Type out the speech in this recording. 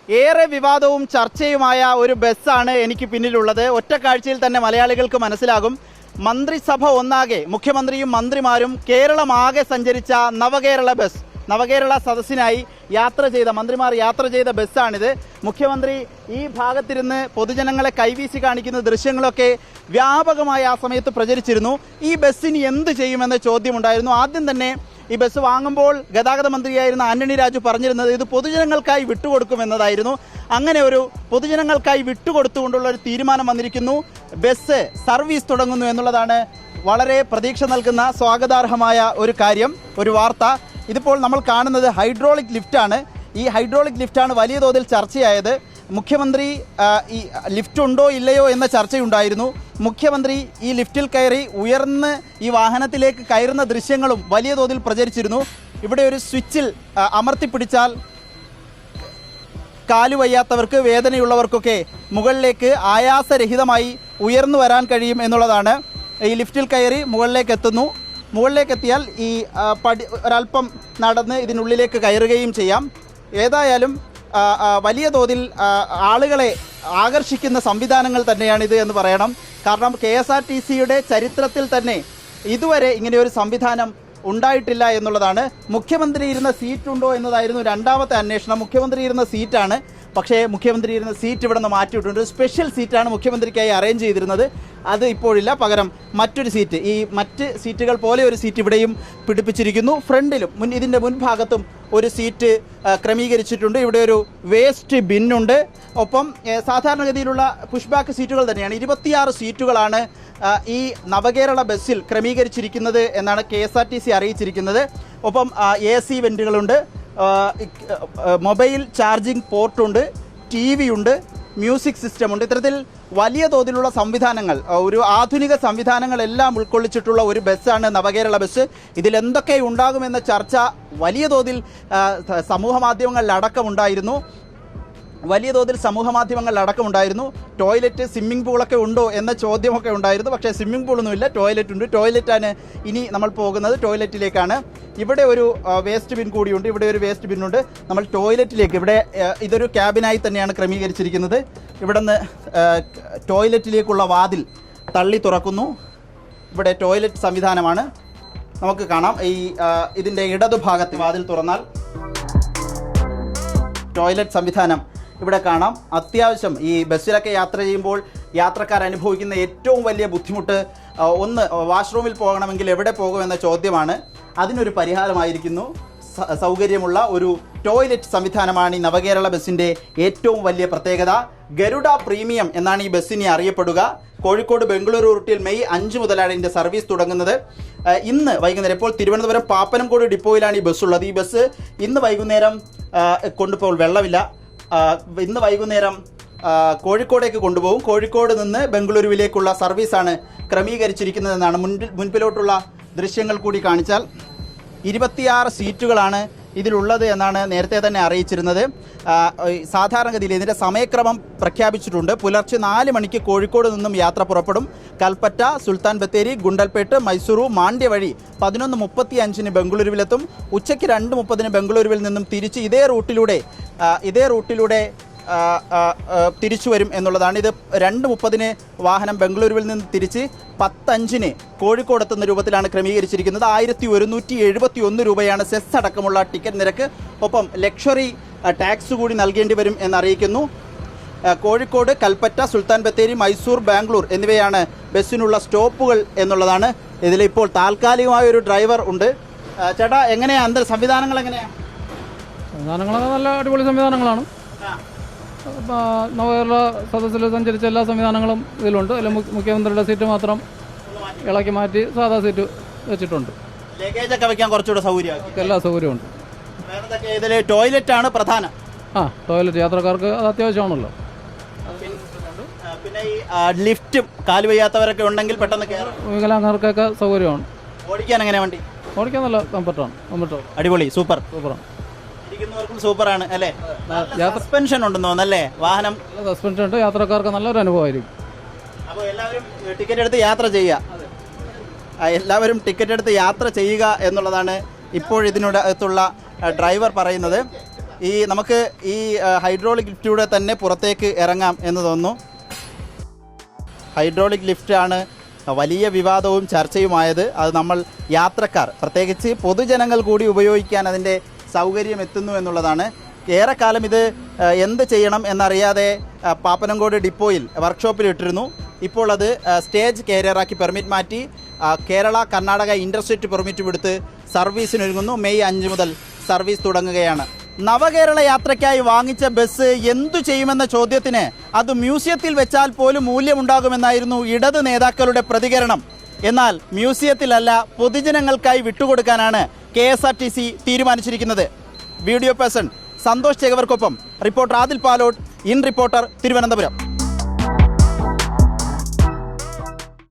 ഏറെ വിവാദവും ചർച്ചയുമായ ഒരു ബസ്സാണ് എനിക്ക് പിന്നിലുള്ളത്. ഒറ്റ കാഴ്ചയിൽ തന്നെ മലയാളികൾക്ക് മനസ്സിലാകും. മന്ത്രിസഭ ഒന്നാകെ, മുഖ്യമന്ത്രിയും മന്ത്രിമാരും കേരളമാകെ സഞ്ചരിച്ച നവകേരള ബസ്, നവകേരള സദസ്സിനായി മന്ത്രിമാർ യാത്ര ചെയ്ത ബസ്സാണിത്. മുഖ്യമന്ത്രി ഈ ഭാഗത്തിരുന്ന് പൊതുജനങ്ങളെ കൈവീശി കാണിക്കുന്ന ദൃശ്യങ്ങളൊക്കെ വ്യാപകമായി ആ സമയത്ത് പ്രചരിച്ചിരുന്നു. ഈ ബസ്സിന് എന്ത് ചെയ്യുമെന്ന ചോദ്യമുണ്ടായിരുന്നു. ആദ്യം തന്നെ ഈ ബസ് വാങ്ങുമ്പോൾ ഗതാഗത മന്ത്രിയായിരുന്ന ആന്റണി രാജു പറഞ്ഞിരുന്നത് ഇത് പൊതുജനങ്ങൾക്കായി വിട്ടുകൊടുക്കുമെന്നതായിരുന്നു. അങ്ങനെ ഒരു പൊതുജനങ്ങൾക്കായി വിട്ടുകൊടുത്തുകൊണ്ടുള്ള ഒരു തീരുമാനം വന്നിരിക്കുന്നു. ബസ് സർവീസ് തുടങ്ങുന്നു എന്നുള്ളതാണ് വളരെ പ്രതീക്ഷ നൽകുന്ന സ്വാഗതാർഹമായ ഒരു കാര്യം, ഒരു വാർത്ത. ഇതിപ്പോൾ നമ്മൾ കാണുന്നത് ഹൈഡ്രോളിക് ലിഫ്റ്റാണ്. ഈ ഹൈഡ്രോളിക് ലിഫ്റ്റാണ് വലിയ തോതിൽ ചർച്ചയായത്. മുഖ്യമന്ത്രി ഈ ലിഫ്റ്റ് ഉണ്ടോ ഇല്ലയോ എന്ന ചർച്ചയുണ്ടായിരുന്നു. മുഖ്യമന്ത്രി ഈ ലിഫ്റ്റിൽ കയറി ഉയർന്ന് ഈ വാഹനത്തിലേക്ക് കയറുന്ന ദൃശ്യങ്ങളും വലിയ തോതിൽ പ്രചരിച്ചിരുന്നു. ഇവിടെ ഒരു സ്വിച്ചിൽ അമർത്തിപ്പിടിച്ചാൽ കാലുവയ്യാത്തവർക്ക്, വേദനയുള്ളവർക്കൊക്കെ മുകളിലേക്ക് ആയാസരഹിതമായി ഉയർന്നു വരാൻ കഴിയും എന്നുള്ളതാണ്. ഈ ലിഫ്റ്റിൽ കയറി മുകളിലേക്ക് എത്തുന്നു. മുകളിലേക്കെത്തിയാൽ ഈ ഒരല്പം നടന്ന് ഇതിനുള്ളിലേക്ക് കയറുകയും ചെയ്യാം. ഏതായാലും വലിയ തോതിൽ ആളുകളെ ആകർഷിക്കുന്ന സംവിധാനങ്ങൾ തന്നെയാണിത് എന്ന് പറയണം. കാരണം KSRTCയുടെ ചരിത്രത്തിൽ തന്നെ ഇതുവരെ ഇങ്ങനെ ഒരു സംവിധാനം ഉണ്ടായിട്ടില്ല എന്നുള്ളതാണ്. മുഖ്യമന്ത്രി ഇരുന്ന സീറ്റുണ്ടോ എന്നതായിരുന്നു രണ്ടാമത്തെ അന്വേഷണം. മുഖ്യമന്ത്രി ഇരുന്ന സീറ്റാണ്, പക്ഷേ മുഖ്യമന്ത്രി ഇരുന്ന സീറ്റ് ഇവിടെ നിന്ന് മാറ്റിയിട്ടുണ്ട്. സ്പെഷ്യൽ സീറ്റാണ് മുഖ്യമന്ത്രിക്കായി അറേഞ്ച് ചെയ്തിരുന്നത്. അത് ഇപ്പോഴില്ല, പകരം മറ്റൊരു സീറ്റ്, ഈ മറ്റ് സീറ്റുകൾ പോലെ ഒരു സീറ്റ് ഇവിടെയും പിടിപ്പിച്ചിരിക്കുന്നു. ഫ്രണ്ടിലും ഇതിൻ്റെ മുൻഭാഗത്തും ഒരു സീറ്റ് ക്രമീകരിച്ചിട്ടുണ്ട്. ഇവിടെ ഒരു വേസ്റ്റ് ബിന്നുണ്ട്. ഒപ്പം സാധാരണഗതിയിലുള്ള പുഷ് ബാക്ക് സീറ്റുകൾ തന്നെയാണ്. 26 സീറ്റുകളാണ് ഈ നവകേരള ബസ്സിൽ ക്രമീകരിച്ചിരിക്കുന്നത് എന്നാണ് KSRTC അറിയിച്ചിരിക്കുന്നത്. ഒപ്പം AC വെന്റുകളുണ്ട്, മൊബൈൽ ചാർജിംഗ് പോർട്ടുണ്ട്, TV ഉണ്ട്, മ്യൂസിക് സിസ്റ്റമുണ്ട്. ഇത്തരത്തിൽ വലിയ തോതിലുള്ള സംവിധാനങ്ങൾ, ഒരു ആധുനിക സംവിധാനങ്ങളെല്ലാം ഉൾക്കൊള്ളിച്ചിട്ടുള്ള ഒരു ബസ്സാണ് നവകേരള ബസ്. ഇതിലെന്തൊക്കെ ഉണ്ടാകുമെന്ന ചർച്ച വലിയ തോതിൽ സമൂഹ മാധ്യമങ്ങളിലടക്കമുണ്ടായിരുന്നു. ടോയ്ലറ്റ്, സ്വിമ്മിംഗ് പൂളൊക്കെ ഉണ്ടോ എന്ന ചോദ്യമൊക്കെ ഉണ്ടായിരുന്നു. പക്ഷേ സ്വിമ്മിംഗ് പൂളൊന്നുമില്ല, ടോയ്ലറ്റ് ഉണ്ട്. ടോയ്ലറ്റാണ് ഇനി നമ്മൾ പോകുന്നത്, ടോയ്ലറ്റിലേക്കാണ്. ഇവിടെ ഒരു വേസ്റ്റ് ബിൻ കൂടിയുണ്ട്, ഇവിടെ ഒരു വേസ്റ്റ് ബിന്നുണ്ട്. നമ്മൾ ടോയ്ലറ്റിലേക്ക്, ഇവിടെ ഇതൊരു ക്യാബിനായി തന്നെയാണ് ക്രമീകരിച്ചിരിക്കുന്നത്. ഇവിടെ നിന്ന് ടോയ്ലറ്റിലേക്കുള്ള വാതിൽ തള്ളി തുറക്കുന്നു. ഇവിടെ ടോയ്ലറ്റ് സംവിധാനമാണ്. നമുക്ക് കാണാം, ഈ ഇതിൻ്റെ ഇടതുഭാഗത്ത് വാതിൽ തുറന്നാൽ ടോയ്ലറ്റ് സംവിധാനം ഇവിടെ കാണാം. അത്യാവശ്യം ഈ ബസ്സിലൊക്കെ യാത്ര ചെയ്യുമ്പോൾ യാത്രക്കാർ അനുഭവിക്കുന്ന ഏറ്റവും വലിയ ബുദ്ധിമുട്ട്, ഒന്ന് വാഷ്റൂമിൽ പോകണമെങ്കിൽ എവിടെ പോകുമെന്ന ചോദ്യമാണ്. അതിനൊരു പരിഹാരമായിരിക്കുന്നു സൗകര്യമുള്ള ഒരു ടോയ്ലറ്റ് സംവിധാനമാണ് ഈ നവകേരള ബസ്സിൻ്റെ ഏറ്റവും വലിയ പ്രത്യേകത. ഗരുഡ പ്രീമിയം എന്നാണ് ഈ ബസ്സിനെ അറിയപ്പെടുക. കോഴിക്കോട് ബംഗളൂരു റൂട്ടിൽ മെയ് 5 മുതലാണ് ഇതിൻ്റെ സർവീസ് തുടങ്ങുന്നത്. ഇന്ന് വൈകുന്നേരം, ഇപ്പോൾ തിരുവനന്തപുരം പാപ്പനംകോട് ഡിപ്പോയിലാണ് ഈ ബസ്സുള്ളത്. ഈ ബസ് ഇന്ന് വൈകുന്നേരം കൊണ്ടുപോകും, വെള്ളമില്ല, ഇന്ന് വൈകുന്നേരം കോഴിക്കോടേക്ക് കൊണ്ടുപോകും. കോഴിക്കോട് നിന്ന് ബംഗളൂരുവിലേക്കുള്ള സർവീസാണ് ക്രമീകരിച്ചിരിക്കുന്നതെന്നാണ്. മുൻപിലോട്ടുള്ള ദൃശ്യങ്ങൾ കൂടി കാണിച്ചാൽ 26 സീറ്റുകളാണ് ഇതിലുള്ളത് എന്നാണ് നേരത്തെ തന്നെ അറിയിച്ചിരുന്നത്. സാധാരണഗതിയിൽ ഇതിൻ്റെ സമയക്രമം പ്രഖ്യാപിച്ചിട്ടുണ്ട്. പുലർച്ചെ 4 മണിക്ക് കോഴിക്കോട് നിന്നും യാത്ര പുറപ്പെടും. കൽപ്പറ്റ, സുൽത്താൻ ബത്തേരി, ഗുണ്ടൽപേട്ട്, മൈസൂരു, മാണ്ഡ്യ വഴി 11:35 ബംഗളൂരുവിലെത്തും. ഉച്ചയ്ക്ക് 2:30 ബംഗളൂരുവിൽ നിന്നും തിരിച്ച് ഇതേ റൂട്ടിലൂടെ തിരിച്ചു വരും എന്നുള്ളതാണ്. ഇത് 2:30 വാഹനം ബംഗളൂരുവിൽ നിന്ന് തിരിച്ച് 10:05 കോഴിക്കോടെത്തുന്ന രൂപത്തിലാണ് ക്രമീകരിച്ചിരിക്കുന്നത്. 1171 രൂപയാണ് സെസ് അടക്കമുള്ള ടിക്കറ്റ് നിരക്ക്. ഒപ്പം ലക്ഷറി ടാക്സ് കൂടി നൽകേണ്ടി വരും എന്നറിയിക്കുന്നു. കോഴിക്കോട്, കൽപ്പറ്റ, സുൽത്താൻ ബത്തേരി, മൈസൂർ, ബാംഗ്ലൂർ എന്നിവയാണ് ബസ്സിനുള്ള സ്റ്റോപ്പുകൾ എന്നുള്ളതാണ്. ഇതിലിപ്പോൾ താൽക്കാലികമായ ഒരു ഡ്രൈവർ ഉണ്ട്. ചേട്ടാ, എങ്ങനെയാണ് സംവിധാനങ്ങൾ? സംവിധാനങ്ങളൊക്കെ നല്ല അടിപൊളി സംവിധാനങ്ങളാണ്. നവകേരള സദസ്സിൽ സഞ്ചരിച്ച എല്ലാ സംവിധാനങ്ങളും ഇതിലുണ്ട്. അല്ല, മുഖ്യമന്ത്രിയുടെ സീറ്റ് മാത്രം ഇളക്കി മാറ്റി സാധാ സീറ്റ് വെച്ചിട്ടുണ്ട്. ലഗേജൊക്കെ വെക്കാൻ കുറച്ചുകൂടെ സൗകര്യം, എല്ലാ സൗകര്യമുണ്ട്. ഇതിൽ ടോയ്ലറ്റാണ് പ്രധാനം. ടോയ്ലറ്റ് യാത്രക്കാർക്ക് അത് അത്യാവശ്യമാണല്ലോ. പിന്നെ ഈ ലിഫ്റ്റും, കാലുവയ്യാത്തവരൊക്കെ ഉണ്ടെങ്കിൽ പെട്ടെന്ന് വികലാംഗർക്കൊക്കെ സൗകര്യമാണ്. ഓടിക്കാൻ എങ്ങനെ വണ്ടി? ഓടിക്കാൻ നല്ല കംഫർട്ടാണ്. അടിപൊളി, സൂപ്പറാണ്. ഇരിക്കുന്നവർക്കും സൂപ്പറാണ് അല്ലേ? സസ്പെൻഷൻ ഉണ്ടെന്ന് തോന്നല്ലേ വാഹനം? സസ്പെൻഷൻ ഉണ്ട്. യാത്രക്കാർക്ക് നല്ലൊരു അനുഭവമായിരിക്കും. അപ്പോൾ എല്ലാവരും ടിക്കറ്റ് എടുത്ത് യാത്ര ചെയ്യുക എന്നുള്ളതാണ് ഇപ്പോൾ ഇതിനോടത്തുള്ള ഡ്രൈവർ പറയുന്നത്. നമുക്ക് ഈ ഹൈഡ്രോളിക് ലിഫ്റ്റിലൂടെ തന്നെ പുറത്തേക്ക് ഇറങ്ങാം എന്ന് തോന്നുന്നു. ഹൈഡ്രോളിക് ലിഫ്റ്റാണ് വലിയ വിവാദവും ചർച്ചയുമായത്. അത് നമ്മൾ യാത്രക്കാർ, പ്രത്യേകിച്ച് പൊതുജനങ്ങൾ കൂടി ഉപയോഗിക്കാൻ അതിൻ്റെ സൗകര്യം എത്തുന്നു എന്നുള്ളതാണ്. ഏറെക്കാലം ഇത് എന്ത് ചെയ്യണം എന്നറിയാതെ പാപ്പനംകോട് ഡിപ്പോയിൽ വർക്ക്ഷോപ്പിൽ ഇട്ടിരുന്നു. ഇപ്പോൾ അത് സ്റ്റേജ് കാരിയറാക്കി പെർമിറ്റ് മാറ്റി കേരള കർണാടക ഇൻ്റർസ്റ്റേറ്റ് പെർമിറ്റ് എടുത്ത് സർവീസിനൊരുങ്ങുന്നു. മെയ് 5 മുതൽ സർവീസ് തുടങ്ങുകയാണ്. നവകേരള യാത്രയ്ക്കായി വാങ്ങിച്ച ബസ് എന്തു ചെയ്യുമെന്ന ചോദ്യത്തിന് അത് മ്യൂസിയത്തിൽ വെച്ചാൽ പോലും മൂല്യമുണ്ടാകുമെന്നായിരുന്നു ഇടത് നേതാക്കളുടെ പ്രതികരണം. എന്നാൽ മ്യൂസിയത്തിലല്ല, പൊതുജനങ്ങൾക്കായി വിട്ടുകൊടുക്കാനാണ് KSRTC തീരുമാനിച്ചിരിക്കുന്നത്. വീഡിയോ പേഴ്സൺ സന്തോഷ് ചേകവർക്കൊപ്പം റിപ്പോർട്ടർ ആദിൽ പാലോട്, ഇൻ റിപ്പോർട്ടർ, തിരുവനന്തപുരം.